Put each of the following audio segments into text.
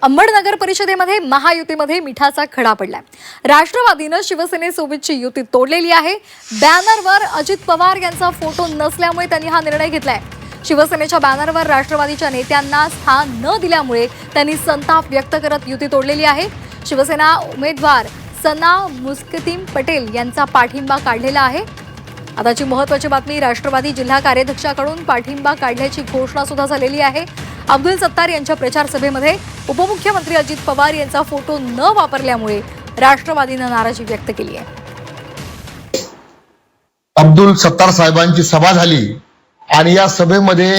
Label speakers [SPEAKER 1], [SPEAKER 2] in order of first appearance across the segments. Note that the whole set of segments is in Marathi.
[SPEAKER 1] अंबड नगर परिषदेमध्ये महायुतीमध्ये मिठाचा खडा पडलाय। राष्ट्रवादीनं शिवसेनेसोबतची युती तोडलेली आहे। बॅनरवर अजित पवार यांचा फोटो नसल्यामुळे त्यांनी हा निर्णय घेतलाय। शिवसेनेच्या बॅनरवर राष्ट्रवादीच्या नेत्यांना स्थान न दिल्यामुळे त्यांनी संताप व्यक्त करत युती तोडलेली आहे। शिवसेना उमेदवार सना मुस्कतीम पटेल यांचा पाठिंबा काढलेला आहे। आताची महत्त्वाची बातमी, राष्ट्रवादी जिल्हा कार्याध्यक्षाकडून पाठिंबा काढल्याची घोषणा सुद्धा झालेली आहे। अब्दुल सत्तार यांच्या प्रचार सभेमध्ये उपमुख्यमंत्री अजित पवार यांचा फोटो न वापरल्यामुळे राष्ट्रवादीने नाराजी व्यक्त केली आहे।
[SPEAKER 2] अब्दुल सत्तार साहेबांची सभा झाली आणि या सभेमध्ये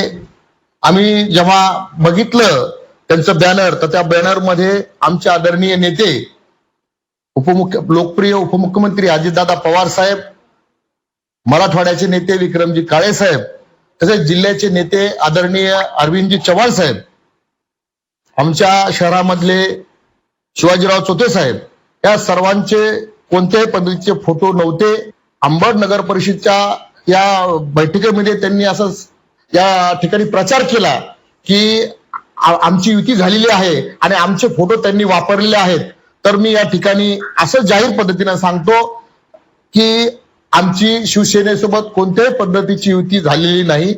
[SPEAKER 2] आम्ही जेव्हा बघितलं त्यांचं बॅनर, तर त्या बॅनर मध्ये आमचे आदरणीय नेते लोकप्रिय उपमुख्यमंत्री अजितदादा पवार साहेब, मराठवाड्याचे नेते विक्रमजी काळे साहेब, तसेच जिल्ह्याचे नेते आदरणीय अरविंदजी चव्हाण साहेब, आमच्या शहरामधले शिवाजीराव चोते साहेब, या सर्वांचे कोणत्याही पद्धतीचे फोटो नव्हते। अंबड नगर परिषदच्या या बैठकीमध्ये त्यांनी असं या ठिकाणी प्रचार केला की आमची युती झालेली आहे आणि आमचे फोटो त्यांनी वापरलेले आहेत। तर मी या ठिकाणी असं जाहीर पद्धतीने सांगतो की आमची शिवसेनेसोबत कोणत्याही पद्धतीची युती झालेली नाही।